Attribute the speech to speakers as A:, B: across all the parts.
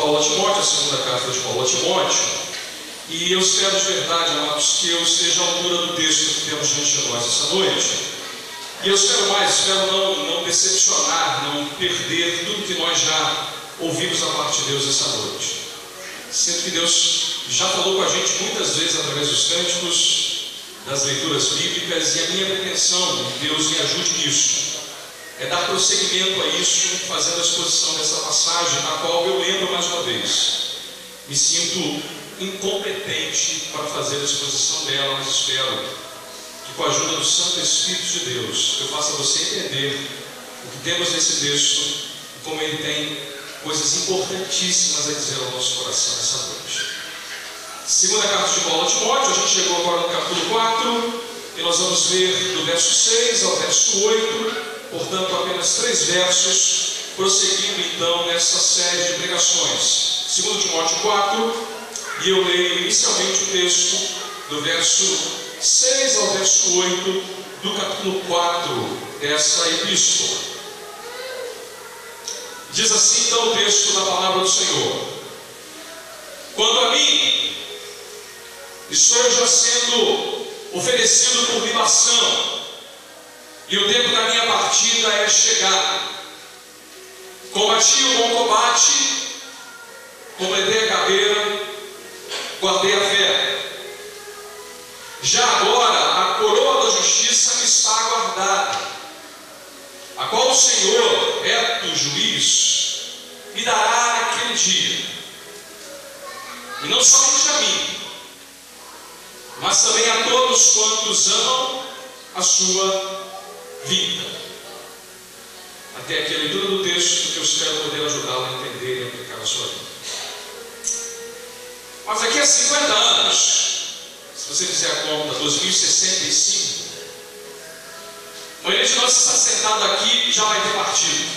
A: Paulo a Timóteo, a segunda carta de Paulo a Timóteo, e eu espero de verdade, amados, que eu esteja à altura do texto que temos diante de nós essa noite. E eu espero não decepcionar, não perder tudo que nós já ouvimos da parte de Deus essa noite. Sinto que Deus já falou com a gente muitas vezes através dos cânticos, das leituras bíblicas, e a minha pretensão, que Deus me ajude nisso, é dar prosseguimento a isso, fazendo a exposição dessa passagem, na qual eu lembro mais uma vez. Me sinto incompetente para fazer a exposição dela, mas espero que com a ajuda do Santo Espírito de Deus, eu faça você entender o que temos nesse texto e como ele tem coisas importantíssimas a dizer ao nosso coração nessa noite. Segunda carta de Paulo a Timóteo, a gente chegou agora no capítulo 4, e nós vamos ver do verso 6 ao verso 8, portanto apenas 3 versos, prosseguindo então nessa série de pregações. 2 Timóteo 4, e eu leio inicialmente o texto do verso 6 ao verso 8 do capítulo 4 dessa epístola. Diz assim então o texto da palavra do Senhor: quando a mim, estou já sendo oferecido por libação, e o tempo da minha partida é chegado. Combati o bom combate, completei a carreira, guardei a fé. Já agora a coroa da justiça me está aguardada, a qual o Senhor, reto juiz, me dará naquele dia. E não somente a mim, mas também a todos quantos amam a sua vida. Até aqui a leitura do texto, que eu espero poder ajudá-lo a entender e aplicar a sua vida. Mas aqui há 50 anos, se você fizer a conta, 2065, o maioria de nós está sentado aqui e já vai ter partido.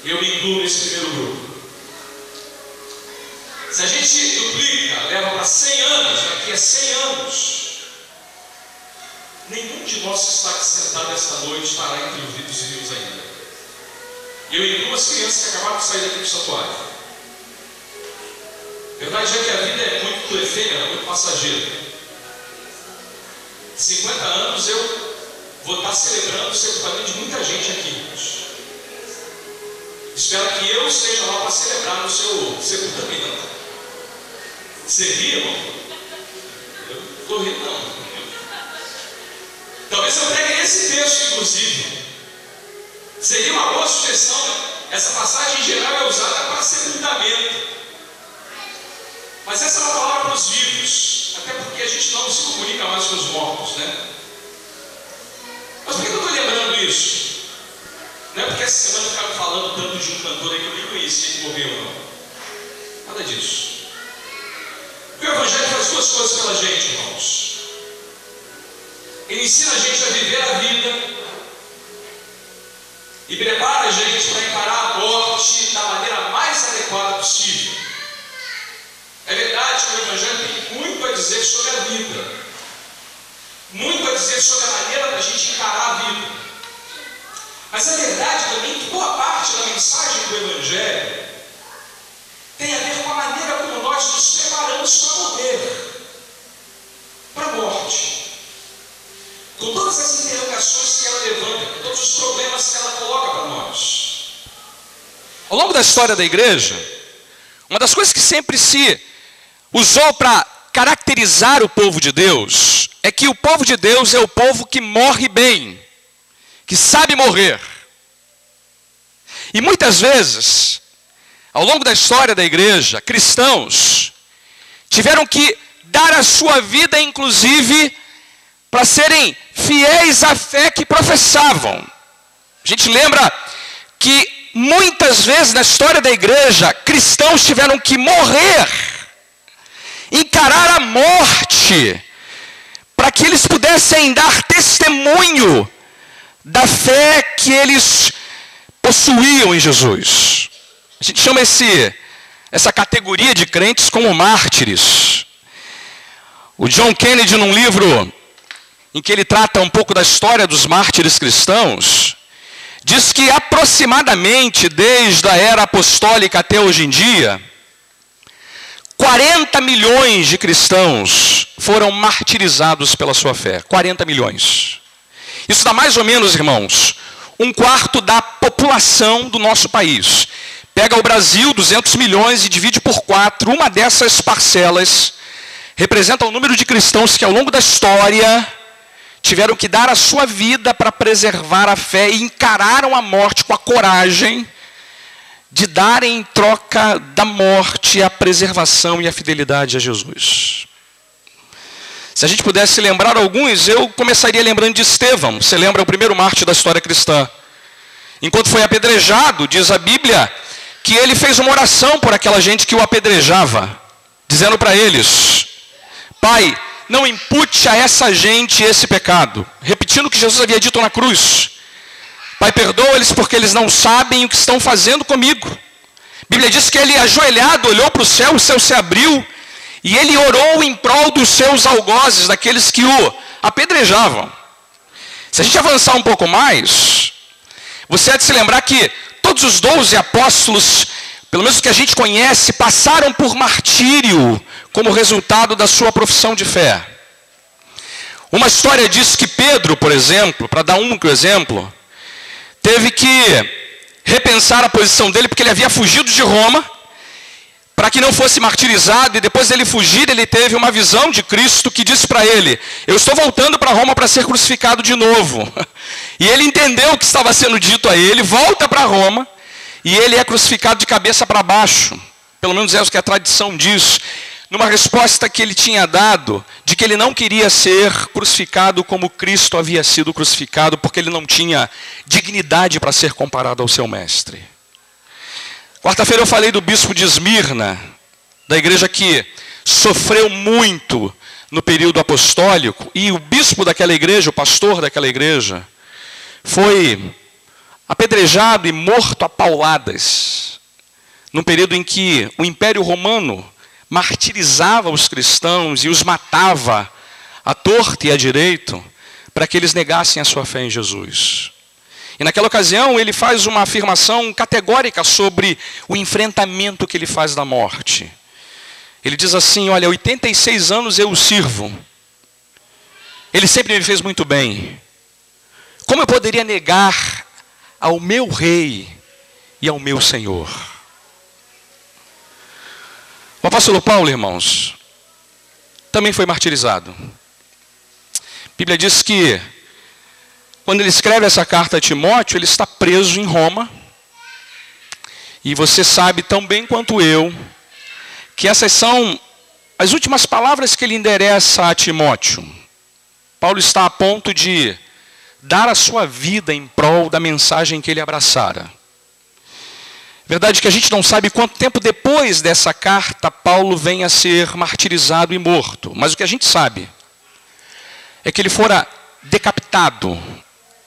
A: E eu me incluo nesse primeiro grupo. Se a gente duplica, leva para 100 anos, daqui a 100 anos, nenhum de nós que está aqui sentado esta noite estará entre os vivos ainda. E eu incluo as crianças que acabaram de sair daqui do santuário. A verdade é que a vida é muito efêmera, muito passageira. 50 anos eu vou estar celebrando o sepultamento de muita gente aqui, irmãos. Espero que eu esteja lá para celebrar no seu sepultamento. Você ri, irmão? Eu não estou rindo, não. Talvez eu pregue esse texto, inclusive. Seria uma boa sugestão, né? Essa passagem em geral é usada para sepultamento. Mas essa é uma palavra para os vivos, até porque a gente não se comunica mais com os mortos, né? Mas por que eu estou lembrando isso? Não é porque essa semana ficaram falando tanto de um cantor aí que eu nem conhecia que morreu, não. Nada disso. O Evangelho faz duas coisas pela gente, irmãos. Ele ensina a gente a viver a vida e prepara a gente para encarar a morte da maneira mais adequada possível. É verdade que o Evangelho tem muito a dizer sobre a vida, muito a dizer sobre a maneira da gente encarar a vida. Mas é verdade também que boa parte da mensagem do Evangelho tem a ver com a maneira como nós nos preparamos para morrer, para a morte. Com todas as interrogações que ela levanta, com todos os problemas que ela coloca para nós. Ao longo da história da igreja, uma das coisas que sempre se usou para caracterizar o povo de Deus é que o povo de Deus é o povo que morre bem, que sabe morrer. E muitas vezes, ao longo da história da igreja, cristãos tiveram que dar a sua vida, inclusive, para serem fiéis à fé que professavam. A gente lembra que muitas vezes na história da igreja, cristãos tiveram que morrer, encarar a morte, para que eles pudessem dar testemunho da fé que eles possuíam em Jesus. A gente chama essa categoria de crentes como mártires. O John Kennedy, num livro em que ele trata um pouco da história dos mártires cristãos, diz que aproximadamente desde a era apostólica até hoje em dia, 40 milhões de cristãos foram martirizados pela sua fé. 40 milhões. Isso dá mais ou menos, irmãos, 1/4 da população do nosso país. Pega o Brasil, 200 milhões, e divide por 4. Uma dessas parcelas representa o número de cristãos que ao longo da história tiveram que dar a sua vida para preservar a fé e encararam a morte com a coragem de dar em troca da morte a preservação e a fidelidade a Jesus. Se a gente pudesse lembrar alguns, eu começaria lembrando de Estevão. Você lembra o primeiro mártir da história cristã? Enquanto foi apedrejado, diz a Bíblia, que ele fez uma oração por aquela gente que o apedrejava, dizendo para eles: Pai, não impute a essa gente esse pecado. Repetindo o que Jesus havia dito na cruz. Pai, perdoa-eles porque eles não sabem o que estão fazendo comigo. A Bíblia diz que ele, ajoelhado, olhou para o céu se abriu, e ele orou em prol dos seus algozes, daqueles que o apedrejavam. Se a gente avançar um pouco mais, você há de se lembrar que todos os 12 apóstolos, pelo menos que a gente conhece, passaram por martírio como resultado da sua profissão de fé. Uma história diz que Pedro, por exemplo, para dar um único exemplo, teve que repensar a posição dele, porque ele havia fugido de Roma, para que não fosse martirizado, e depois dele fugir, ele teve uma visão de Cristo que disse para ele: eu estou voltando para Roma para ser crucificado de novo. E ele entendeu o que estava sendo dito a ele, volta para Roma, e ele é crucificado de cabeça para baixo. Pelo menos é o que a tradição diz, numa resposta que ele tinha dado, de que ele não queria ser crucificado como Cristo havia sido crucificado, porque ele não tinha dignidade para ser comparado ao seu mestre. Quarta-feira eu falei do bispo de Esmirna, da igreja que sofreu muito no período apostólico, e o bispo daquela igreja, o pastor daquela igreja, foi apedrejado e morto a pauladas, num período em que o Império Romano martirizava os cristãos e os matava à torta e à direito, para que eles negassem a sua fé em Jesus. E naquela ocasião ele faz uma afirmação categórica sobre o enfrentamento que ele faz da morte. Ele diz assim: olha, 86 anos eu o sirvo. Ele sempre me fez muito bem. Como eu poderia negar ao meu rei e ao meu Senhor? O apóstolo Paulo, irmãos, também foi martirizado. A Bíblia diz que quando ele escreve essa carta a Timóteo, ele está preso em Roma. E você sabe tão bem quanto eu que essas são as últimas palavras que ele endereça a Timóteo. Paulo está a ponto de dar a sua vida em prol da mensagem que ele abraçara. Verdade que a gente não sabe quanto tempo depois dessa carta Paulo vem a ser martirizado e morto. Mas o que a gente sabe é que ele fora decapitado.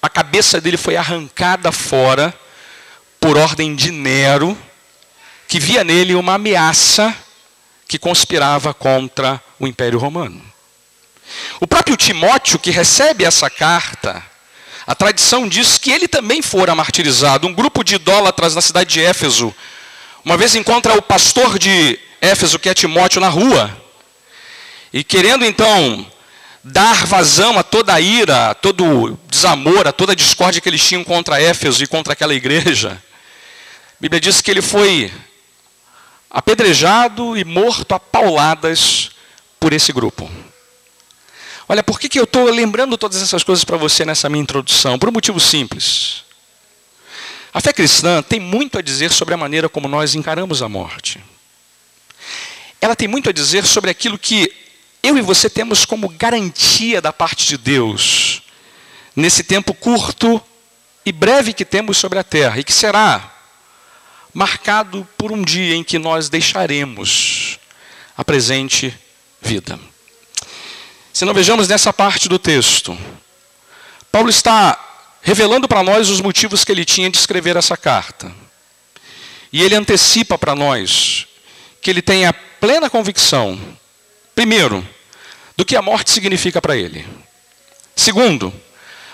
A: A cabeça dele foi arrancada fora por ordem de Nero, que via nele uma ameaça que conspirava contra o Império Romano. O próprio Timóteo, que recebe essa carta, a tradição diz que ele também fora martirizado. Um grupo de idólatras na cidade de Éfeso, uma vez encontra o pastor de Éfeso, que é Timóteo, na rua, e querendo então dar vazão a toda a ira, a todo o desamor, a toda a discórdia que eles tinham contra Éfeso e contra aquela igreja, a Bíblia diz que ele foi apedrejado e morto a pauladas por esse grupo. Olha, por que eu estou lembrando todas essas coisas para você nessa minha introdução? Por um motivo simples. A fé cristã tem muito a dizer sobre a maneira como nós encaramos a morte. Ela tem muito a dizer sobre aquilo que eu e você temos como garantia da parte de Deus, nesse tempo curto e breve que temos sobre a terra, e que será marcado por um dia em que nós deixaremos a presente vida. Se não vejamos nessa parte do texto, Paulo está revelando para nós os motivos que ele tinha de escrever essa carta. E ele antecipa para nós que ele tem a plena convicção, primeiro, do que a morte significa para ele. Segundo,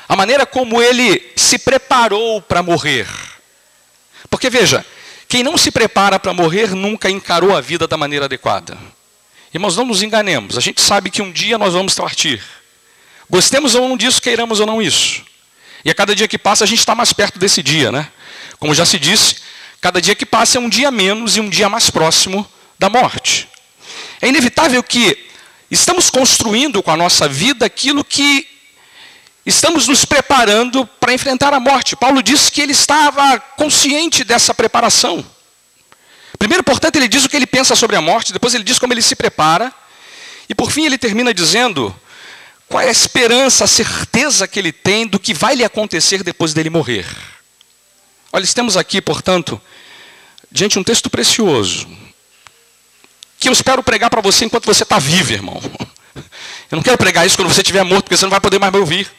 B: a maneira como ele se preparou para morrer. Porque veja, quem não se prepara para morrer nunca encarou a vida da maneira adequada. Irmãos, não nos enganemos, a gente sabe que um dia nós vamos partir. Gostemos ou não disso, queiramos ou não isso. E a cada dia que passa a gente está mais perto desse dia, né? Como já se disse, cada dia que passa é um dia menos e um dia mais próximo da morte. É inevitável que estamos construindo com a nossa vida aquilo que estamos nos preparando para enfrentar a morte. Paulo disse que ele estava consciente dessa preparação. Primeiro, portanto, ele diz o que ele pensa sobre a morte, depois ele diz como ele se prepara, e por fim ele termina dizendo qual é a esperança, a certeza que ele tem do que vai lhe acontecer depois dele morrer. Olha, estamos aqui, portanto, diante de um texto precioso, que eu espero pregar para você enquanto você está vivo, irmão. Eu não quero pregar isso quando você estiver morto, porque você não vai poder mais me ouvir.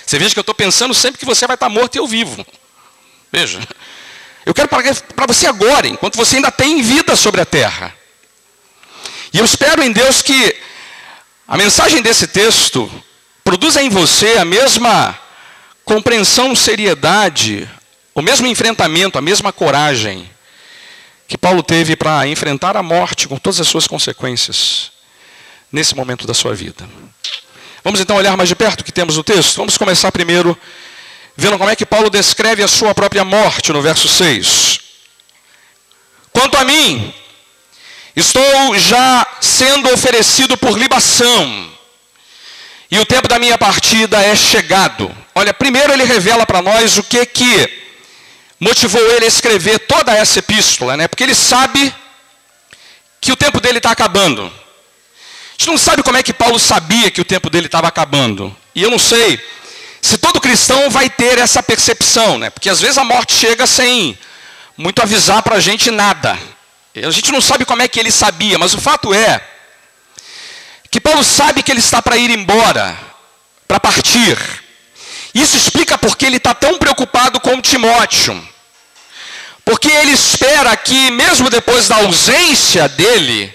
B: Você veja que eu estou pensando sempre que você vai estar morto e eu vivo. Veja. Eu quero pregar para você agora, enquanto você ainda tem vida sobre a terra. E eu espero em Deus que a mensagem desse texto produza em você a mesma compreensão, seriedade, o mesmo enfrentamento, a mesma coragem que Paulo teve para enfrentar a morte com todas as suas consequências nesse momento da sua vida. Vamos então olhar mais de perto o que temos no texto. Vamos começar primeiro vendo como é que Paulo descreve a sua própria morte no verso 6. Quanto a mim, estou já sendo oferecido por libação, e o tempo da minha partida é chegado. Olha, primeiro ele revela para nós o que motivou ele a escrever toda essa epístola, né? Porque ele sabe que o tempo dele está acabando. A gente não sabe como é que Paulo sabia que o tempo dele estava acabando. E eu não sei se todo cristão vai ter essa percepção, né? Porque às vezes a morte chega sem muito avisar para a gente nada. A gente não sabe como é que ele sabia, mas o fato é que Paulo sabe que ele está para ir embora, para partir. Isso explica porque ele está tão preocupado com Timóteo. Porque ele espera que, mesmo depois da ausência dele,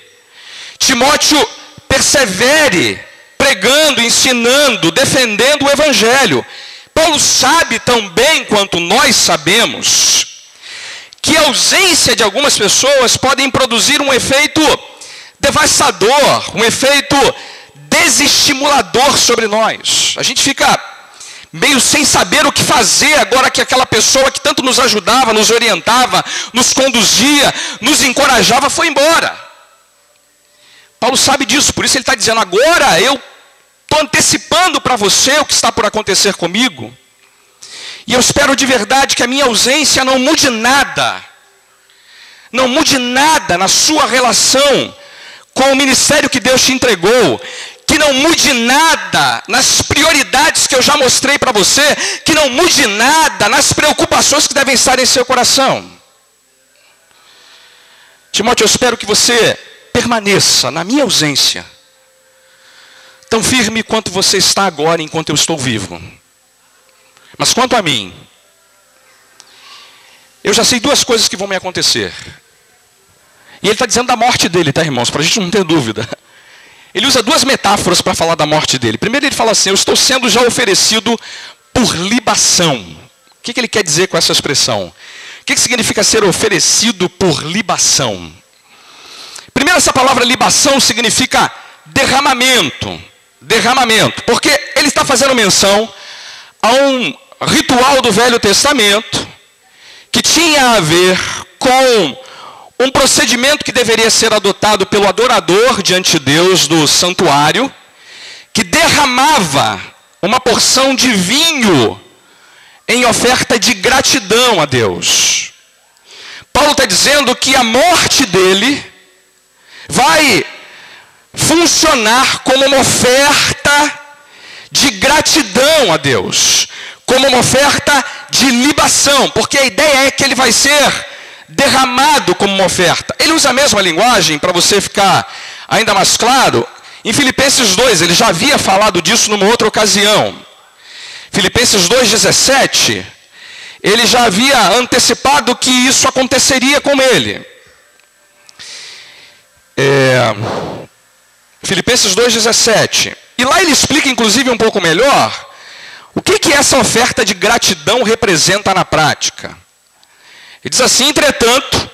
B: Timóteo persevere pregando, ensinando, defendendo o Evangelho. Paulo sabe tão bem quanto nós sabemos que a ausência de algumas pessoas podem produzir um efeito devastador, um efeito desestimulador sobre nós. A gente fica meio sem saber o que fazer agora que aquela pessoa que tanto nos ajudava, nos orientava, nos conduzia, nos encorajava, foi embora. Paulo sabe disso, por isso ele está dizendo, agora eu estou antecipando para você o que está por acontecer comigo. E eu espero de verdade que a minha ausência não mude nada. Não mude nada na sua relação com o ministério que Deus te entregou. Que não mude nada nas prioridades que eu já mostrei para você. Que não mude nada nas preocupações que devem estar em seu coração. Timóteo, eu espero que você permaneça na minha ausência tão firme quanto você está agora enquanto eu estou vivo. Mas quanto a mim, eu já sei duas coisas que vão me acontecer. E ele está dizendo da morte dele, tá, irmãos? Para a gente não ter dúvida. Ele usa duas metáforas para falar da morte dele. Primeiro ele fala assim, eu estou sendo já oferecido por libação. O que ele quer dizer com essa expressão? O que significa ser oferecido por libação? Primeiro, essa palavra libação significa derramamento. Derramamento. Porque ele está fazendo menção a um ritual do Velho Testamento que tinha a ver com um procedimento que deveria ser adotado pelo adorador diante de Deus do santuário, que derramava uma porção de vinho em oferta de gratidão a Deus. Paulo está dizendo que a morte dele vai funcionar como uma oferta de gratidão a Deus, como uma oferta de libação, porque a ideia é que ele vai ser derramado como uma oferta. Ele usa a mesma linguagem, para você ficar ainda mais claro, em Filipenses 2, ele já havia falado disso numa outra ocasião. Filipenses 2,17, ele já havia antecipado que isso aconteceria com ele. Filipenses 2,17. E lá ele explica, inclusive, um pouco melhor O que essa oferta de gratidão representa na prática? Ele diz assim: entretanto,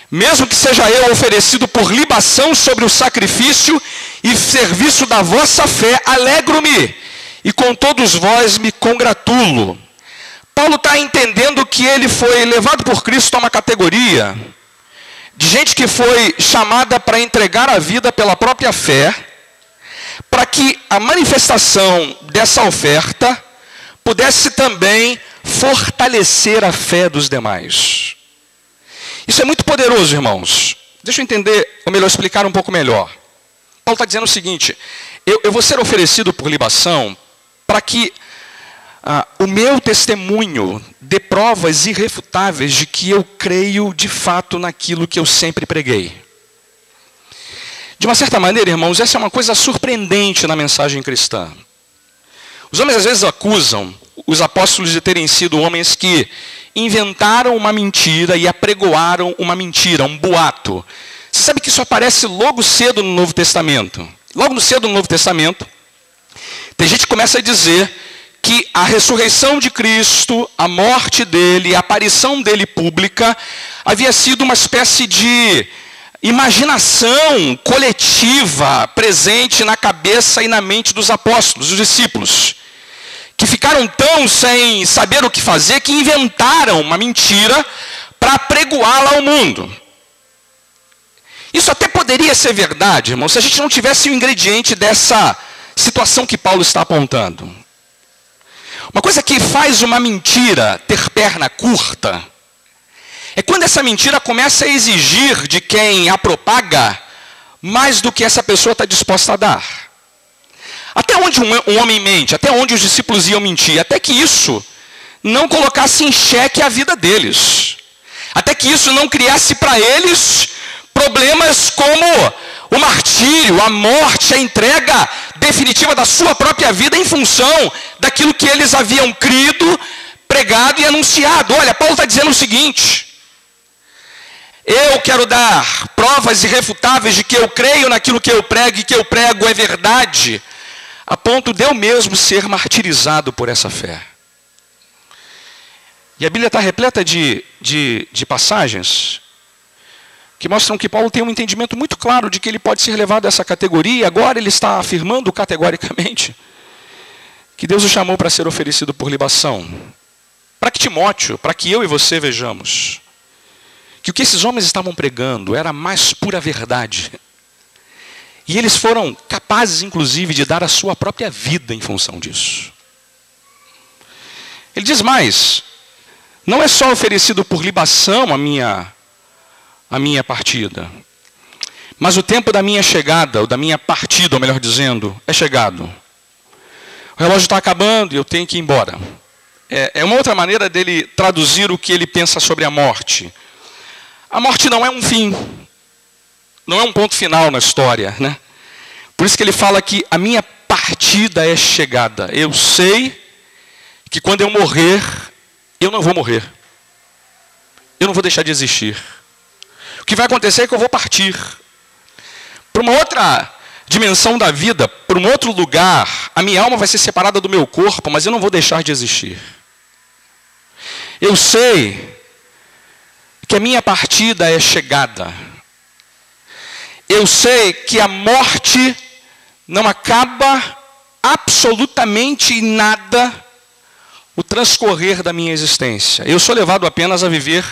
B: mesmo que seja eu oferecido por libação sobre o sacrifício e serviço da vossa fé, alegro-me, e com todos vós me congratulo. Paulo está entendendo que ele foi levado por Cristo a uma categoria de gente que foi chamada para entregar a vida pela própria fé, para que a manifestação dessa oferta pudesse também fortalecer a fé dos demais. Isso é muito poderoso, irmãos. Deixa eu entender, ou melhor, explicar um pouco melhor. Paulo está dizendo o seguinte: eu vou ser oferecido por libação para que o meu testemunho dê provas irrefutáveis de que eu creio de fato naquilo que eu sempre preguei. De uma certa maneira, irmãos, essa é uma coisa surpreendente na mensagem cristã. Os homens às vezes acusam os apóstolos de terem sido homens que inventaram uma mentira e apregoaram uma mentira, um boato. Você sabe que isso aparece logo cedo no Novo Testamento. Logo cedo no Novo Testamento, tem gente que começa a dizer que a ressurreição de Cristo, a morte dele, a aparição dele pública, havia sido uma espécie de imaginação coletiva presente na cabeça e na mente dos apóstolos, dos discípulos, que ficaram tão sem saber o que fazer que inventaram uma mentira para apregoá-la ao mundo. Isso até poderia ser verdade, irmão, se a gente não tivesse o ingrediente dessa situação que Paulo está apontando. Uma coisa que faz uma mentira ter perna curta é quando essa mentira começa a exigir de quem a propaga mais do que essa pessoa está disposta a dar. Até onde um homem mente? Até onde os discípulos iam mentir? Até que isso não colocasse em xeque a vida deles. Até que isso não criasse para eles problemas como o martírio, a morte, a entrega definitiva da sua própria vida em função daquilo que eles haviam crido, pregado e anunciado. Olha, Paulo está dizendo o seguinte: eu quero dar provas irrefutáveis de que eu creio naquilo que eu prego e que eu prego é verdade, a ponto de eu mesmo ser martirizado por essa fé. E a Bíblia está repleta de passagens que mostram que Paulo tem um entendimento muito claro de que ele pode ser levado a essa categoria, e agora ele está afirmando categoricamente que Deus o chamou para ser oferecido por libação. Para que Timóteo, para que eu e você vejamos que o que esses homens estavam pregando era a mais pura verdade. E eles foram capazes, inclusive, de dar a sua própria vida em função disso. Ele diz mais: não é só oferecido por libação a minha partida, mas o tempo da minha chegada, ou da minha partida, ou melhor dizendo, é chegado. O relógio está acabando e eu tenho que ir embora. É uma outra maneira dele traduzir o que ele pensa sobre a morte. A morte não é um fim, não é um ponto final na história, né? Por isso que ele fala que a minha partida é chegada. Eu sei que quando eu morrer, eu não vou morrer. Eu não vou deixar de existir. O que vai acontecer é que eu vou partir para uma outra dimensão da vida, para um outro lugar. A minha alma vai ser separada do meu corpo, mas eu não vou deixar de existir. Eu sei que a minha partida é chegada. Eu sei que a morte não acaba absolutamente em nada o transcorrer da minha existência. Eu sou levado apenas a viver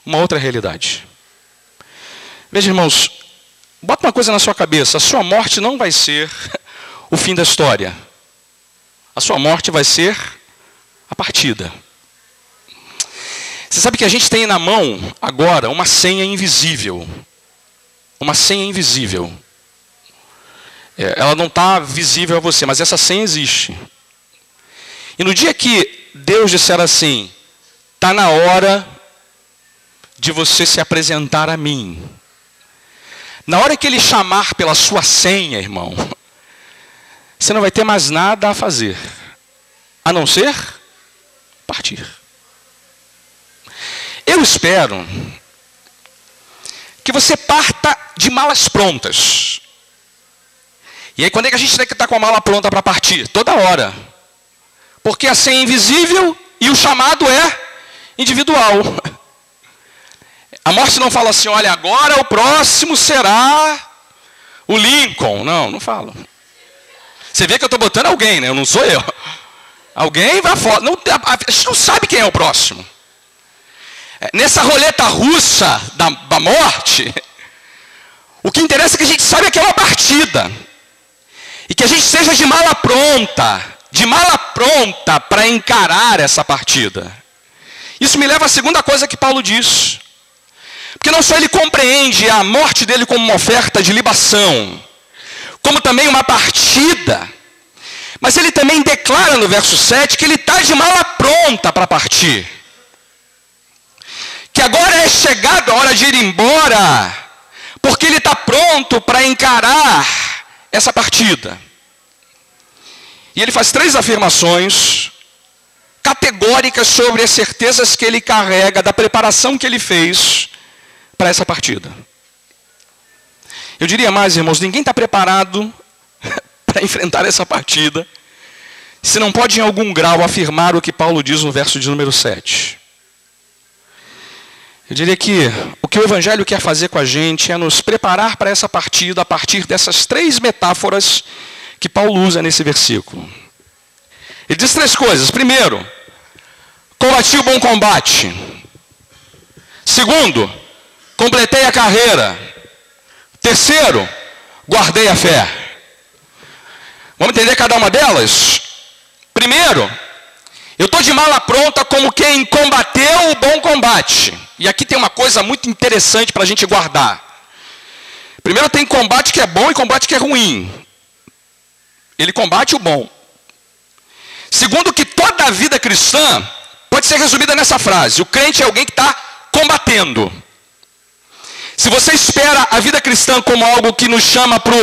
B: uma outra realidade. Veja, irmãos, bota uma coisa na sua cabeça: a sua morte não vai ser o fim da história. A sua morte vai ser a partida. Você sabe que a gente tem na mão agora uma senha invisível. Uma senha invisível. Ela não está visível a você, mas essa senha existe. E no dia que Deus disser assim: está na hora de você se apresentar a mim. Na hora que Ele chamar pela sua senha, irmão, você não vai ter mais nada a fazer, a não ser partir. Eu espero que você parta de malas prontas. E aí, quando é que a gente tem que estar com a mala pronta para partir? Toda hora. Porque a senha é invisível e o chamado é individual. A morte não fala assim, olha, agora o próximo será o Lincoln. Não, não fala. Você vê que eu estou botando alguém, né? Não sou eu. Alguém vai fora. Não, a gente não sabe quem é o próximo. Nessa roleta russa da morte, o que interessa é que a gente sabe que é uma partida. E que a gente seja de mala pronta para encarar essa partida. Isso me leva à segunda coisa que Paulo diz. Porque não só ele compreende a morte dele como uma oferta de libação, como também uma partida, mas ele também declara no verso 7 que ele está de mala pronta para partir. Que agora é chegada a hora de ir embora, porque ele está pronto para encarar essa partida. E ele faz 3 afirmações categóricas sobre as certezas que ele carrega, da preparação que ele fez para essa partida. Eu diria mais, irmãos, ninguém está preparado para enfrentar essa partida, se não pode em algum grau afirmar o que Paulo diz no verso de número 7. Eu diria que o que o Evangelho quer fazer com a gente é nos preparar para essa partida a partir dessas 3 metáforas que Paulo usa nesse versículo. Ele diz 3 coisas. Primeiro, combati o bom combate. Segundo, completei a carreira. Terceiro, guardei a fé. Vamos entender cada uma delas? Primeiro, eu estou de mala pronta como quem combateu o bom combate. E aqui tem uma coisa muito interessante para a gente guardar. Primeiro tem combate que é bom e combate que é ruim. Ele combate o bom. Segundo, que toda a vida cristã pode ser resumida nessa frase. O crente é alguém que está combatendo. Se você espera a vida cristã como algo que nos chama para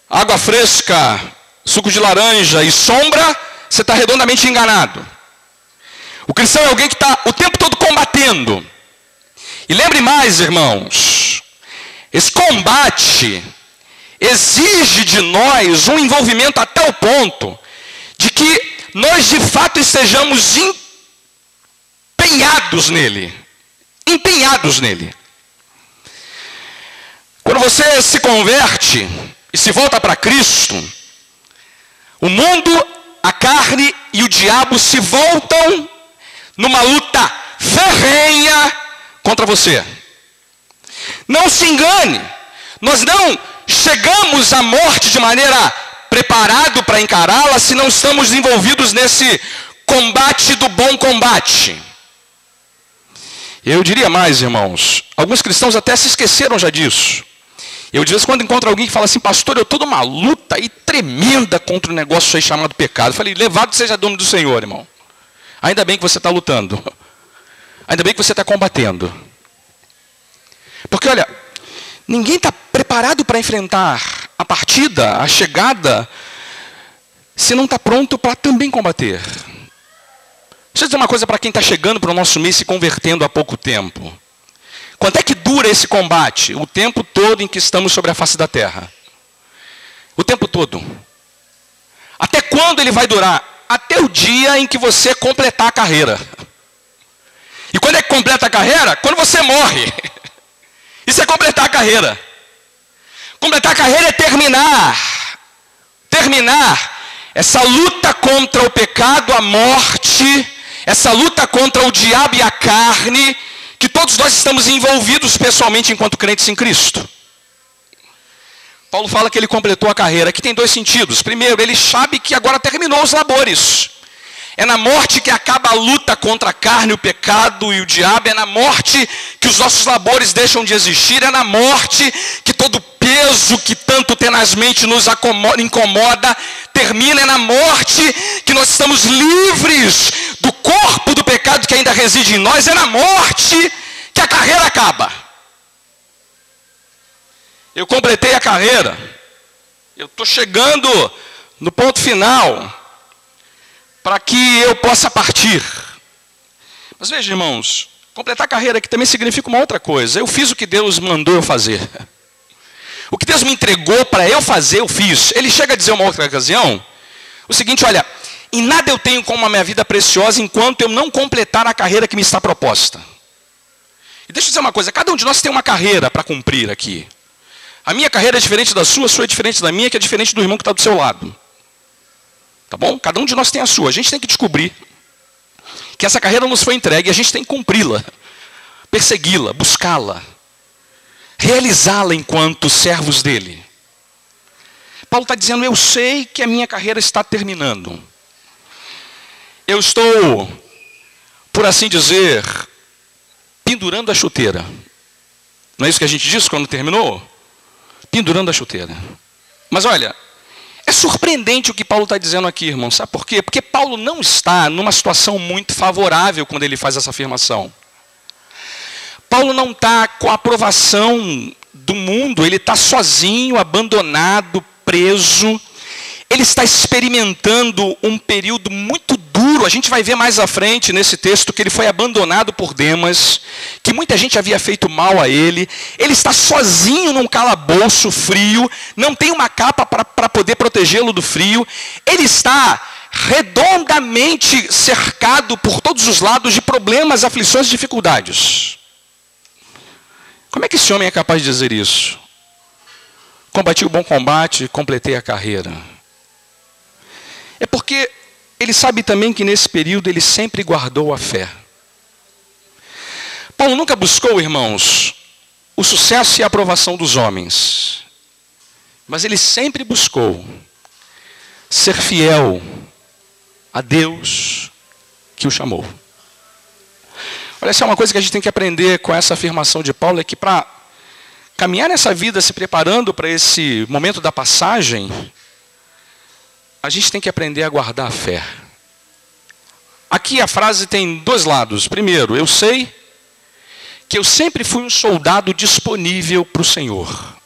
B: água fresca, suco de laranja e sombra, você está redondamente enganado. O cristão é alguém que está o tempo todo combatendo. E lembre mais, irmãos, esse combate exige de nós um envolvimento até o ponto de que nós de fato estejamos empenhados nele. Empenhados nele. Quando você se converte e se volta para Cristo, o mundo, a carne e o diabo se voltam numa luta ferrenha contra você. Não se engane, nós não chegamos à morte de maneira preparada para encará-la se não estamos envolvidos nesse combate do bom combate. Eu diria mais, irmãos, alguns cristãos até se esqueceram já disso. Eu de vez em quando encontro alguém que fala assim, pastor, eu estou numa luta aí tremenda contra um negócio aí chamado pecado. Eu falei, louvado seja o nome do Senhor, irmão. Ainda bem que você está lutando. Ainda bem que você está combatendo. Porque, olha, ninguém está preparado para enfrentar a partida, a chegada, se não está pronto para também combater. Deixa eu dizer uma coisa para quem está chegando para o nosso mês se convertendo há pouco tempo. Quanto é que dura esse combate? O tempo todo em que estamos sobre a face da terra. O tempo todo. Até quando ele vai durar? Até o dia em que você completar a carreira. E quando é que completa a carreira? Quando você morre. Isso é completar a carreira. Completar a carreira é terminar. Terminar essa luta contra o pecado, a morte, essa luta contra o diabo e a carne, que todos nós estamos envolvidos pessoalmente enquanto crentes em Cristo. Paulo fala que ele completou a carreira. Aqui tem 2 sentidos. Primeiro, ele sabe que agora terminou os labores. É na morte que acaba a luta contra a carne, o pecado e o diabo. É na morte que os nossos labores deixam de existir. É na morte que todo peso que tanto tenazmente nos incomoda termina. É na morte que nós estamos livres do corpo do pecado que ainda reside em nós. É na morte que a carreira acaba. Eu completei a carreira. Eu estou chegando no ponto final para que eu possa partir. Mas veja, irmãos, completar a carreira aqui também significa uma outra coisa. Eu fiz o que Deus mandou eu fazer. O que Deus me entregou para eu fazer, eu fiz. Ele chega a dizer uma outra ocasião o seguinte, olha, em nada eu tenho como a minha vida preciosa enquanto eu não completar a carreira que me está proposta. E deixa eu dizer uma coisa, cada um de nós tem uma carreira para cumprir aqui. A minha carreira é diferente da sua é diferente da minha, que é diferente do irmão que está do seu lado. Tá bom? Cada um de nós tem a sua. A gente tem que descobrir que essa carreira nos foi entregue e a gente tem que cumpri-la, persegui-la, buscá-la, realizá-la enquanto servos dele. Paulo está dizendo, eu sei que a minha carreira está terminando. Eu estou, por assim dizer, pendurando a chuteira. Não é isso que a gente disse quando terminou? Pendurando a chuteira. Mas olha, é surpreendente o que Paulo está dizendo aqui, irmão. Sabe por quê? Porque Paulo não está numa situação muito favorável quando ele faz essa afirmação. Paulo não está com a aprovação do mundo, ele está sozinho, abandonado, preso. Ele está experimentando um período muito duro. A gente vai ver mais à frente nesse texto que ele foi abandonado por Demas, que muita gente havia feito mal a ele. Ele está sozinho num calabouço frio, não tem uma capa para poder protegê-lo do frio. Ele está redondamente cercado por todos os lados de problemas, aflições e dificuldades. Como é que esse homem é capaz de dizer isso? Combati o bom combate, completei a carreira. É porque ele sabe também que nesse período ele sempre guardou a fé. Paulo nunca buscou, irmãos, o sucesso e a aprovação dos homens. Mas ele sempre buscou ser fiel a Deus que o chamou. Olha, essa é uma coisa que a gente tem que aprender com essa afirmação de Paulo, é que para caminhar nessa vida se preparando para esse momento da passagem, a gente tem que aprender a guardar a fé. Aqui a frase tem dois lados. Primeiro, eu sei que eu sempre fui um soldado disponível para o Senhor.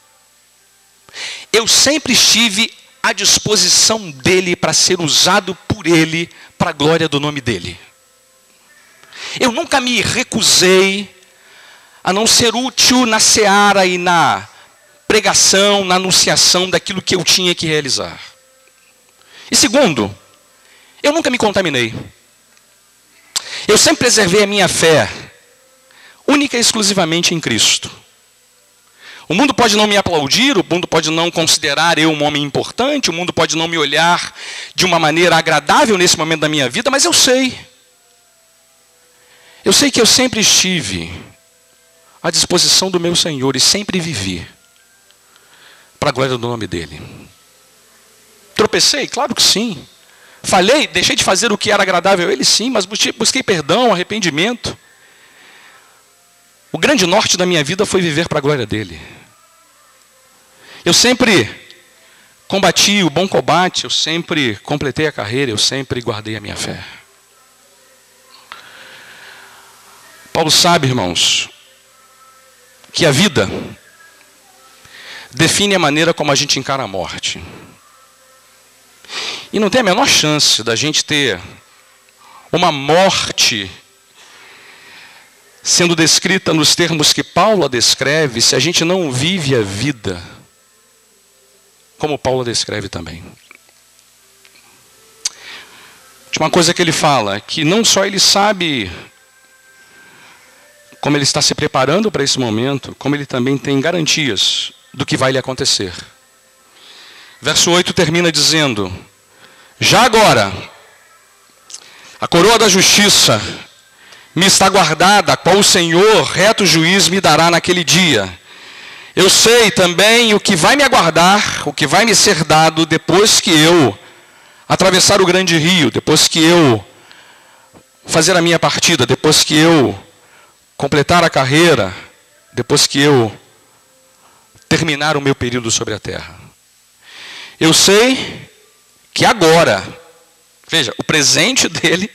B: Eu sempre estive à disposição dele para ser usado por ele para a glória do nome dele. Eu nunca me recusei a não ser útil na seara e na pregação, na anunciação daquilo que eu tinha que realizar. E segundo, eu nunca me contaminei. Eu sempre preservei a minha fé, única e exclusivamente em Cristo. O mundo pode não me aplaudir, o mundo pode não considerar eu um homem importante, o mundo pode não me olhar de uma maneira agradável nesse momento da minha vida, mas eu sei. Eu sei que eu sempre estive à disposição do meu Senhor e sempre vivi para a glória do nome dele. Tropecei? Claro que sim. Falhei? Deixei de fazer o que era agradável a ele? Sim, mas busquei perdão, arrependimento. O grande norte da minha vida foi viver para a glória dele. Eu sempre combati o bom combate, eu sempre completei a carreira, eu sempre guardei a minha fé. Paulo sabe, irmãos, que a vida define a maneira como a gente encara a morte. E não tem a menor chance da gente ter uma morte sendo descrita nos termos que Paulo a descreve, se a gente não vive a vida como Paulo a descreve também. Uma coisa que ele fala, que não só ele sabe como ele está se preparando para esse momento, como ele também tem garantias do que vai lhe acontecer. Verso 8 termina dizendo: já agora, a coroa da justiça me está guardada, a qual o Senhor, reto juiz, me dará naquele dia. Eu sei também o que vai me aguardar, o que vai me ser dado depois que eu atravessar o grande rio, depois que eu fazer a minha partida, depois que eu completar a carreira, depois que eu terminar o meu período sobre a terra. Eu sei que agora, veja, o presente dele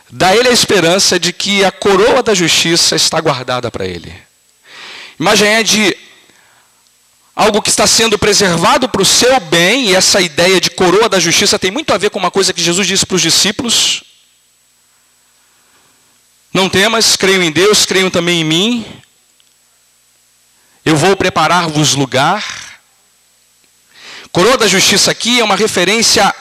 B: dá a ele a esperança de que a coroa da justiça está guardada para ele. Imagem é de algo que está sendo preservado para o seu bem, e essa ideia de coroa da justiça tem muito a ver com uma coisa que Jesus disse para os discípulos: não temas, creiam em Deus, creiam também em mim. Eu vou preparar-vos lugar. Coroa da justiça aqui é uma referência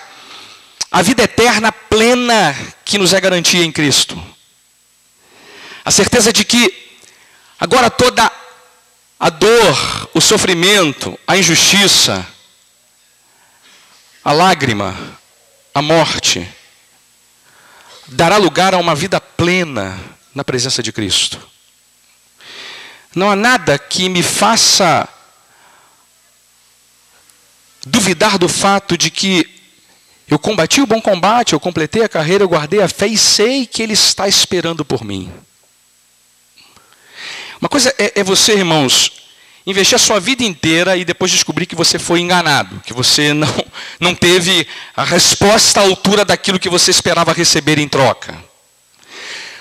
B: a vida eterna plena que nos é garantia em Cristo. A certeza de que agora toda a dor, o sofrimento, a injustiça, a lágrima, a morte, dará lugar a uma vida plena na presença de Cristo. Não há nada que me faça duvidar do fato de que eu combati o bom combate, eu completei a carreira, eu guardei a fé e sei que Ele está esperando por mim. Uma coisa é você, irmãos, investir a sua vida inteira e depois descobrir que você foi enganado, que você não teve a resposta à altura daquilo que você esperava receber em troca.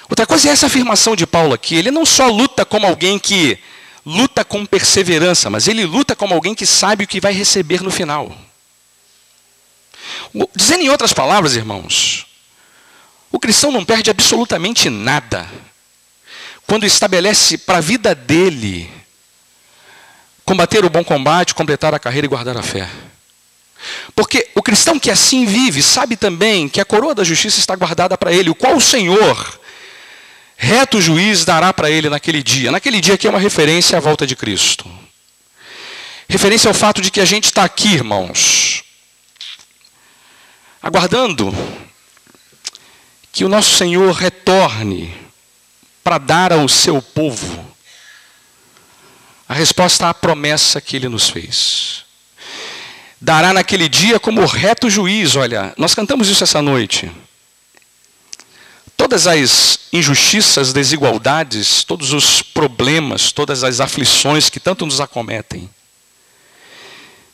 B: Outra coisa é essa afirmação de Paulo aqui. Ele não só luta como alguém que luta com perseverança, mas ele luta como alguém que sabe o que vai receber no final. Dizendo em outras palavras, irmãos, o cristão não perde absolutamente nada quando estabelece para a vida dele combater o bom combate, completar a carreira e guardar a fé. Porque o cristão que assim vive sabe também que a coroa da justiça está guardada para ele, o qual o Senhor, reto juiz, dará para ele naquele dia. Naquele dia que é uma referência à volta de Cristo. Referência ao fato de que a gente está aqui, irmãos, aguardando que o nosso Senhor retorne para dar ao seu povo a resposta à promessa que Ele nos fez. Dará naquele dia como reto juiz. Olha, nós cantamos isso essa noite. Todas as injustiças, desigualdades, todos os problemas, todas as aflições que tanto nos acometem,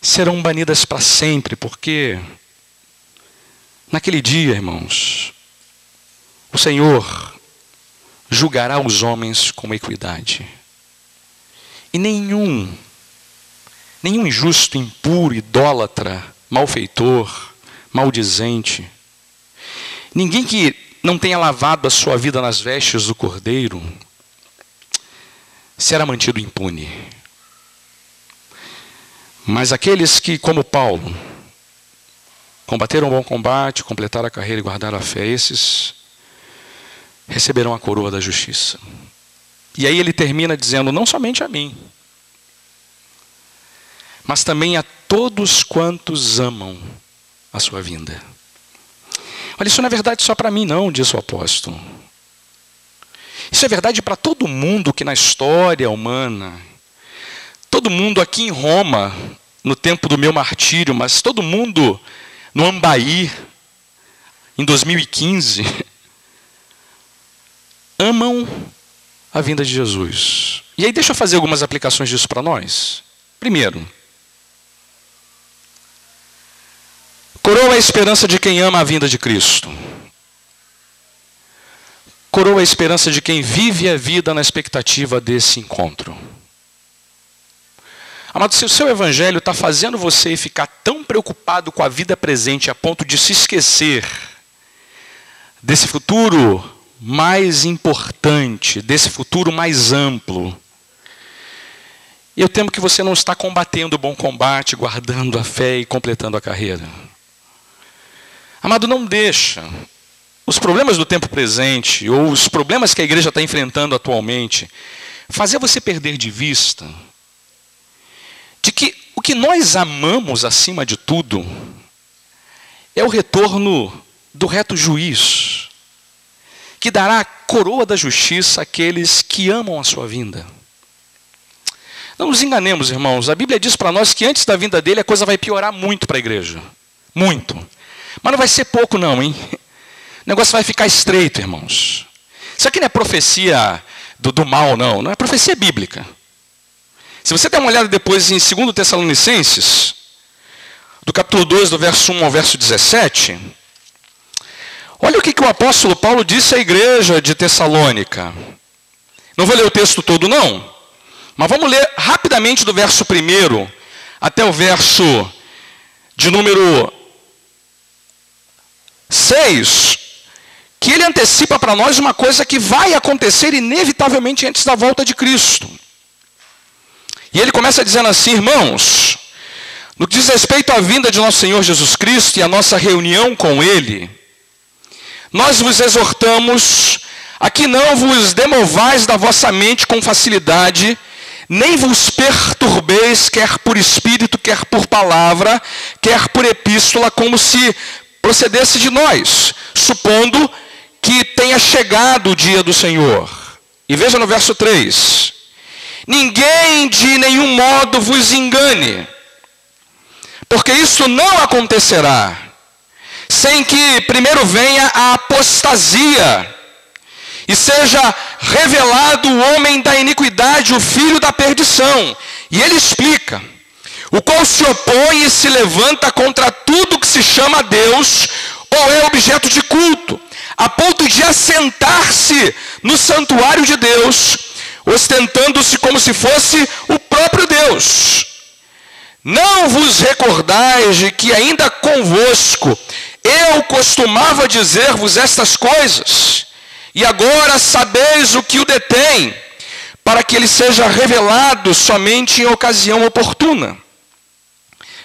B: serão banidas para sempre, porque naquele dia, irmãos, o Senhor julgará os homens com equidade. E nenhum injusto, impuro, idólatra, malfeitor, maldizente, ninguém que não tenha lavado a sua vida nas vestes do Cordeiro, será mantido impune. Mas aqueles que, como Paulo, combateram o bom combate, completaram a carreira e guardaram a fé, esses receberão a coroa da justiça. E aí ele termina dizendo, não somente a mim, mas também a todos quantos amam a sua vinda. Olha, isso não é verdade só para mim não, diz o apóstolo. Isso é verdade para todo mundo que na história humana, todo mundo aqui em Roma, no tempo do meu martírio, mas todo mundo no Ambaí, em 2015, amam a vinda de Jesus. E aí deixa eu fazer algumas aplicações disso para nós. Primeiro, coroa a esperança de quem ama a vinda de Cristo. Coroa a esperança de quem vive a vida na expectativa desse encontro. Amado, se o seu evangelho está fazendo você ficar tão preocupado com a vida presente a ponto de se esquecer desse futuro mais importante, desse futuro mais amplo, eu temo que você não está combatendo o bom combate, guardando a fé e completando a carreira. Amado, não deixa os problemas do tempo presente, ou os problemas que a igreja está enfrentando atualmente, fazer você perder de vista de que o que nós amamos acima de tudo é o retorno do reto juiz, que dará a coroa da justiça àqueles que amam a sua vinda. Não nos enganemos, irmãos. A Bíblia diz para nós que antes da vinda dele a coisa vai piorar muito para a igreja. Muito. Mas não vai ser pouco não, hein? O negócio vai ficar estreito, irmãos. Isso aqui não é profecia do mal, não. Não é profecia bíblica. Se você der uma olhada depois em 2 Tessalonicenses, do capítulo 2, do verso 1 ao verso 17... olha o que o apóstolo Paulo disse à igreja de Tessalônica. Não vou ler o texto todo não, mas vamos ler rapidamente do verso 1 até o verso de número 6, que ele antecipa para nós uma coisa que vai acontecer inevitavelmente antes da volta de Cristo. E ele começa dizendo assim, irmãos, No que diz respeito à vinda de nosso Senhor Jesus Cristo e a nossa reunião com Ele, nós vos exortamos a que não vos demovais da vossa mente com facilidade, nem vos perturbeis, quer por espírito, quer por palavra, quer por epístola, como se procedesse de nós, supondo que tenha chegado o dia do Senhor. E veja no verso 3. Ninguém de nenhum modo vos engane, porque isso não acontecerá, sem que primeiro venha a apostasia, e seja revelado o homem da iniquidade, o filho da perdição. E ele explica: o qual se opõe e se levanta contra tudo que se chama Deus, ou é objeto de culto, a ponto de assentar-se no santuário de Deus, ostentando-se como se fosse o próprio Deus. Não vos recordais de que ainda convosco eu costumava dizer-vos estas coisas, e agora sabeis o que o detém, para que ele seja revelado somente em ocasião oportuna.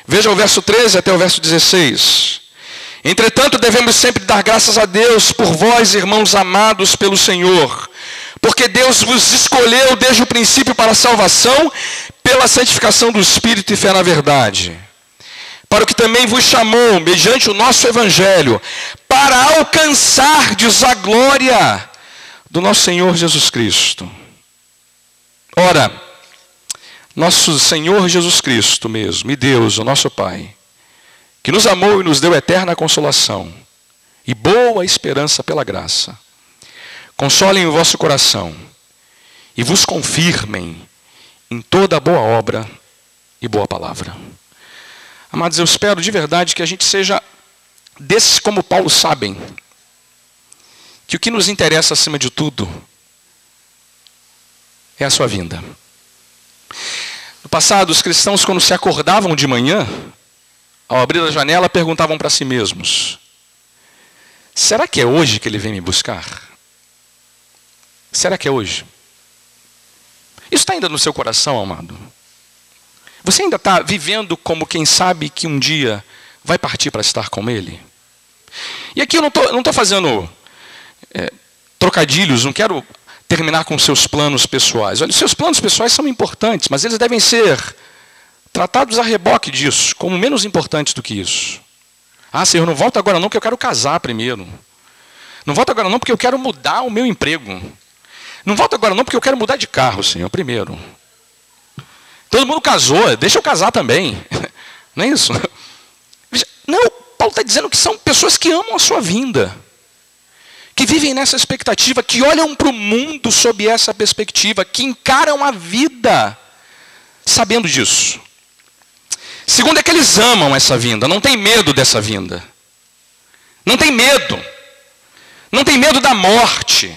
B: Veja o verso 13 até o verso 16. Entretanto, devemos sempre dar graças a Deus por vós, irmãos amados pelo Senhor, porque Deus vos escolheu desde o princípio para a salvação, pela santificação do Espírito e fé na verdade, para o que também vos chamou, mediante o nosso Evangelho, para alcançardes a glória do nosso Senhor Jesus Cristo. Ora, nosso Senhor Jesus Cristo mesmo, e Deus, o nosso Pai, que nos amou e nos deu eterna consolação e boa esperança pela graça, consolem o vosso coração e vos confirmem em toda boa obra e boa palavra. Amados, eu espero de verdade que a gente seja desses como Paulo sabem, que o que nos interessa acima de tudo é a sua vinda. No passado, os cristãos, quando se acordavam de manhã, ao abrir a janela, perguntavam para si mesmos: será que é hoje que ele vem me buscar? Será que é hoje? Isso está ainda no seu coração, amado? Você ainda está vivendo como quem sabe que um dia vai partir para estar com Ele? E aqui eu não estou fazendo trocadilhos, não quero terminar com seus planos pessoais. Olha, os seus planos pessoais são importantes, mas eles devem ser tratados a reboque disso, como menos importantes do que isso. Ah, Senhor, não volta agora não, porque eu quero casar primeiro. Não volta agora não, porque eu quero mudar o meu emprego. Não volta agora não, porque eu quero mudar de carro, Senhor, primeiro. Todo mundo casou, deixa eu casar também. Não é isso? Não, Paulo está dizendo que são pessoas que amam a sua vinda, que vivem nessa expectativa, que olham para o mundo sob essa perspectiva, que encaram a vida sabendo disso. Segundo é que eles amam essa vinda, não tem medo dessa vinda. Não tem medo. Não tem medo da morte.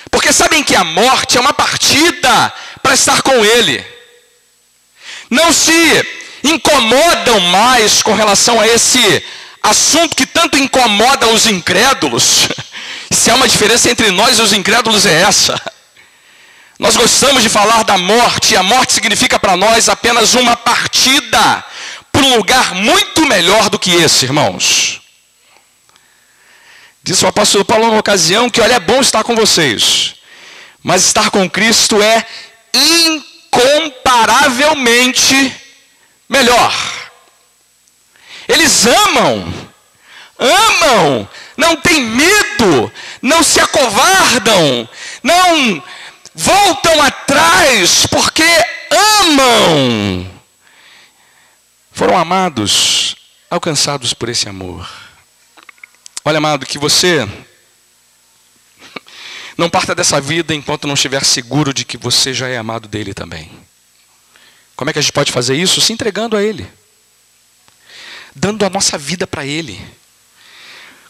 B: Porque sabem que a morte é uma partida para estar com Ele. Não se incomodam mais com relação a esse assunto que tanto incomoda os incrédulos. Se há uma diferença entre nós e os incrédulos é essa. Nós gostamos de falar da morte, e a morte significa para nós apenas uma partida para um lugar muito melhor do que esse, irmãos. Disse o apóstolo Paulo numa ocasião que, olha, é bom estar com vocês, mas estar com Cristo é incomparavelmente melhor. Eles amam, não têm medo, não se acovardam, não voltam atrás, porque amam. Foram amados, alcançados por esse amor. Olha, amado, que você não parta dessa vida enquanto não estiver seguro de que você já é amado dele também. Como é que a gente pode fazer isso? Se entregando a ele. Dando a nossa vida para ele.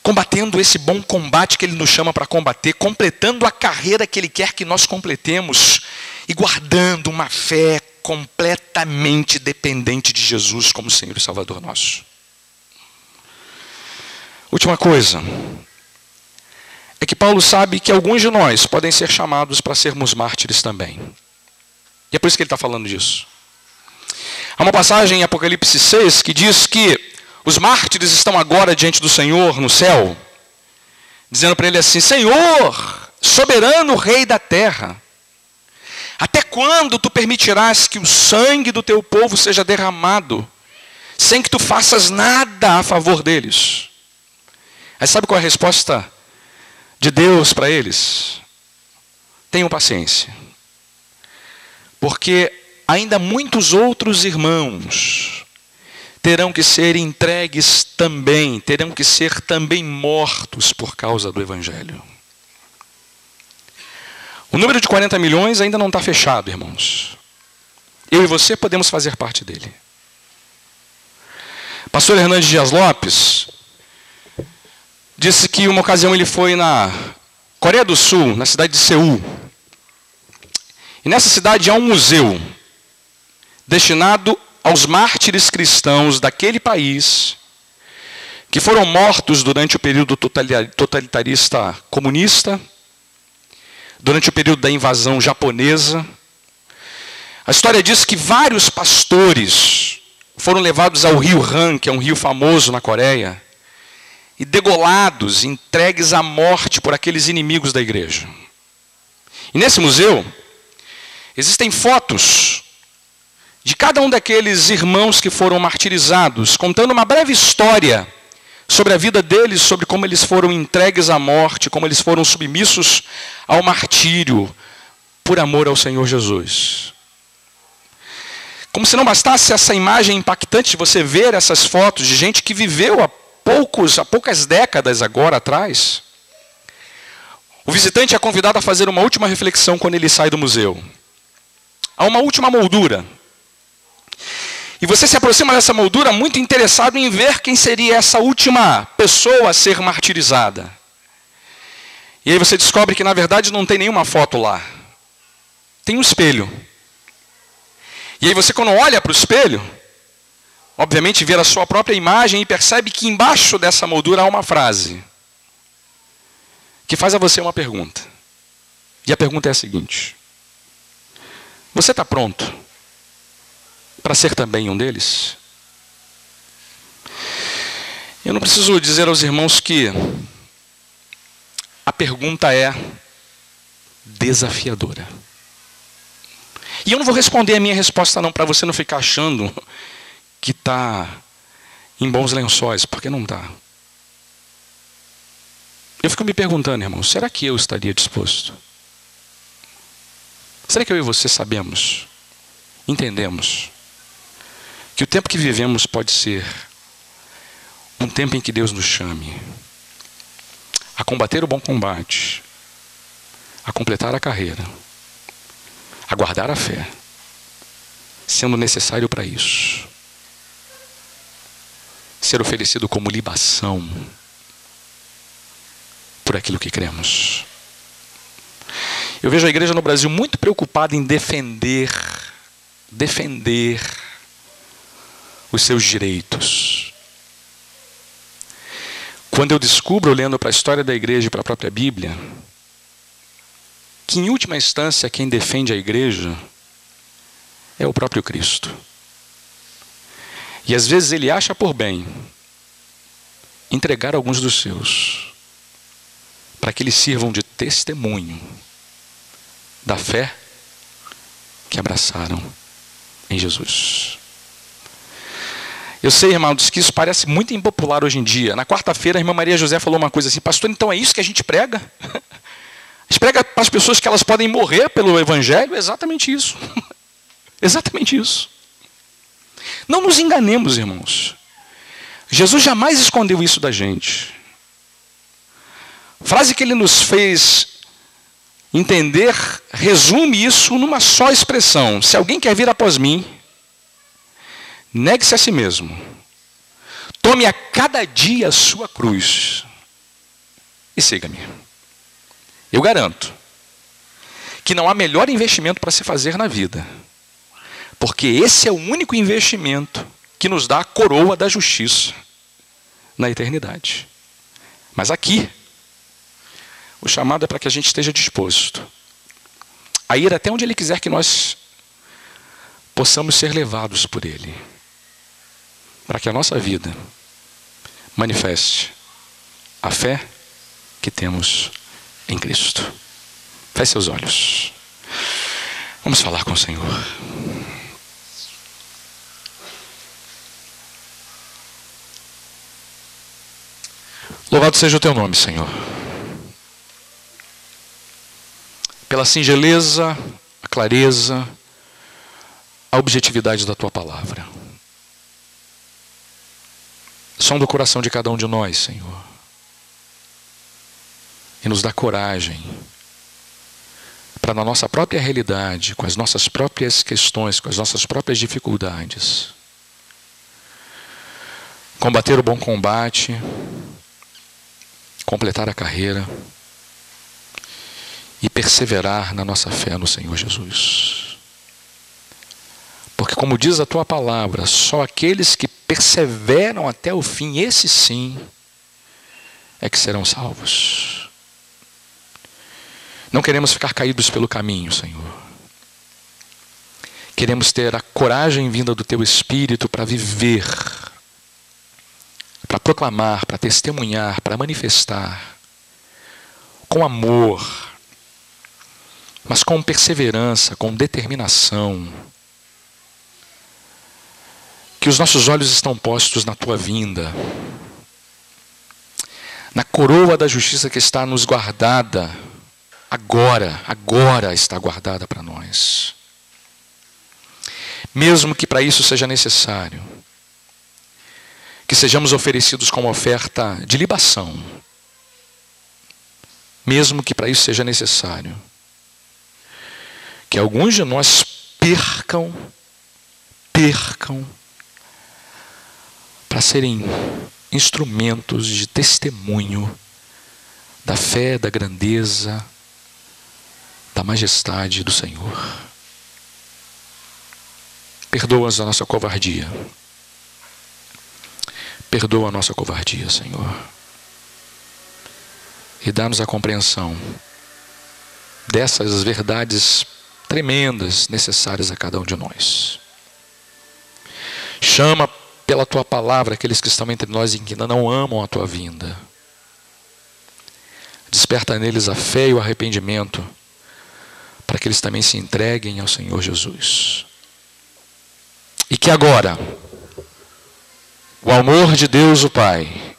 B: Combatendo esse bom combate que ele nos chama para combater. Completando a carreira que ele quer que nós completemos. E guardando uma fé completamente dependente de Jesus como Senhor e Salvador nosso. Última coisa, é que Paulo sabe que alguns de nós podem ser chamados para sermos mártires também. E é por isso que ele está falando disso. Há uma passagem em Apocalipse 6 que diz que os mártires estão agora diante do Senhor no céu, dizendo para ele assim: Senhor, soberano Rei da terra, até quando tu permitirás que o sangue do teu povo seja derramado, sem que tu faças nada a favor deles? Aí sabe qual é a resposta de Deus para eles? Tenham paciência, porque ainda muitos outros irmãos terão que ser entregues também, terão que ser também mortos por causa do Evangelho. O número de 40 milhões ainda não está fechado, irmãos. Eu e você podemos fazer parte dele. Pastor Hernandes Dias Lopes disse que uma ocasião ele foi na Coreia do Sul, na cidade de Seul. E nessa cidade há um museu destinado aos mártires cristãos daquele país que foram mortos durante o período totalitarista comunista, durante o período da invasão japonesa. A história diz que vários pastores foram levados ao rio Han, que é um rio famoso na Coreia, e degolados, entregues à morte por aqueles inimigos da igreja. E nesse museu existem fotos de cada um daqueles irmãos que foram martirizados, contando uma breve história sobre a vida deles, sobre como eles foram entregues à morte, como eles foram submissos ao martírio por amor ao Senhor Jesus. Como se não bastasse essa imagem impactante de você ver essas fotos de gente que viveu há poucas décadas agora atrás, o visitante é convidado a fazer uma última reflexão quando ele sai do museu. Há uma última moldura. E você se aproxima dessa moldura muito interessado em ver quem seria essa última pessoa a ser martirizada. E aí você descobre que na verdade não tem nenhuma foto lá. Tem um espelho. E aí você, quando olha para o espelho, obviamente vê a sua própria imagem e percebe que embaixo dessa moldura há uma frase que faz a você uma pergunta. E a pergunta é a seguinte: você está pronto para ser também um deles? Eu não preciso dizer aos irmãos que a pergunta é desafiadora. E eu não vou responder a minha resposta não, para você não ficar achando que está em bons lençóis, porque não está. Eu fico me perguntando, irmão, será que eu estaria disposto? Será que eu e você sabemos, entendemos, que o tempo que vivemos pode ser um tempo em que Deus nos chame a combater o bom combate, a completar a carreira, a guardar a fé, sendo necessário para isso ser oferecido como libação por aquilo que cremos. Eu vejo a igreja no Brasil muito preocupada em defender os seus direitos. Quando eu descubro, olhando para a história da igreja e para a própria Bíblia, que em última instância quem defende a igreja é o próprio Cristo. E às vezes ele acha por bem entregar alguns dos seus para que eles sirvam de testemunho da fé que abraçaram em Jesus. Eu sei, irmãos, que isso parece muito impopular hoje em dia. Na quarta-feira, a irmã Maria José falou uma coisa assim: pastor, então é isso que a gente prega? A gente prega para as pessoas que elas podem morrer pelo Evangelho? Exatamente isso. Exatamente isso. Não nos enganemos, irmãos. Jesus jamais escondeu isso da gente. A frase que ele nos fez entender resume isso numa só expressão: se alguém quer vir após mim, negue-se a si mesmo, tome a cada dia a sua cruz e siga-me. Eu garanto que não há melhor investimento para se fazer na vida, porque esse é o único investimento que nos dá a coroa da justiça na eternidade. Mas aqui, o chamado é para que a gente esteja disposto a ir até onde Ele quiser que nós possamos ser levados por Ele, para que a nossa vida manifeste a fé que temos em Cristo. Feche seus olhos. Vamos falar com o Senhor. Louvado seja o teu nome, Senhor. Pela singeleza, a clareza, a objetividade da tua palavra. Som do coração de cada um de nós, Senhor. E nos dá coragem para, na nossa própria realidade, com as nossas próprias questões, com as nossas próprias dificuldades, combater o bom combate, completar a carreira e perseverar na nossa fé no Senhor Jesus. Porque, como diz a tua palavra, só aqueles que perseveram até o fim, esses sim, é que serão salvos. Não queremos ficar caídos pelo caminho, Senhor. Queremos ter a coragem vinda do teu Espírito para viver, para proclamar, para testemunhar, para manifestar, com amor, mas com perseverança, com determinação. Que os nossos olhos estão postos na tua vinda, na coroa da justiça que está nos guardada, agora está guardada para nós. Mesmo que para isso seja necessário que sejamos oferecidos como oferta de libação, mesmo que para isso seja necessário que alguns de nós percam para serem instrumentos de testemunho da fé, da grandeza, da majestade do Senhor. Perdoa-nos a nossa covardia. Perdoa a nossa covardia, Senhor. E dá-nos a compreensão dessas verdades tremendas necessárias a cada um de nós. Chama pela tua palavra aqueles que estão entre nós e que ainda não amam a tua vinda. Desperta neles a fé e o arrependimento, para que eles também se entreguem ao Senhor Jesus. E que agora o amor de Deus o Pai,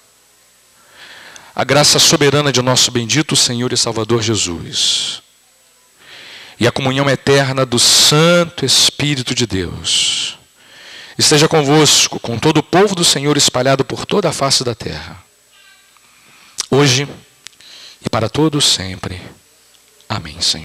B: a graça soberana de nosso bendito Senhor e Salvador Jesus, e a comunhão eterna do Santo Espírito de Deus esteja convosco, com todo o povo do Senhor espalhado por toda a face da terra, hoje e para todos sempre. Amém, Senhor.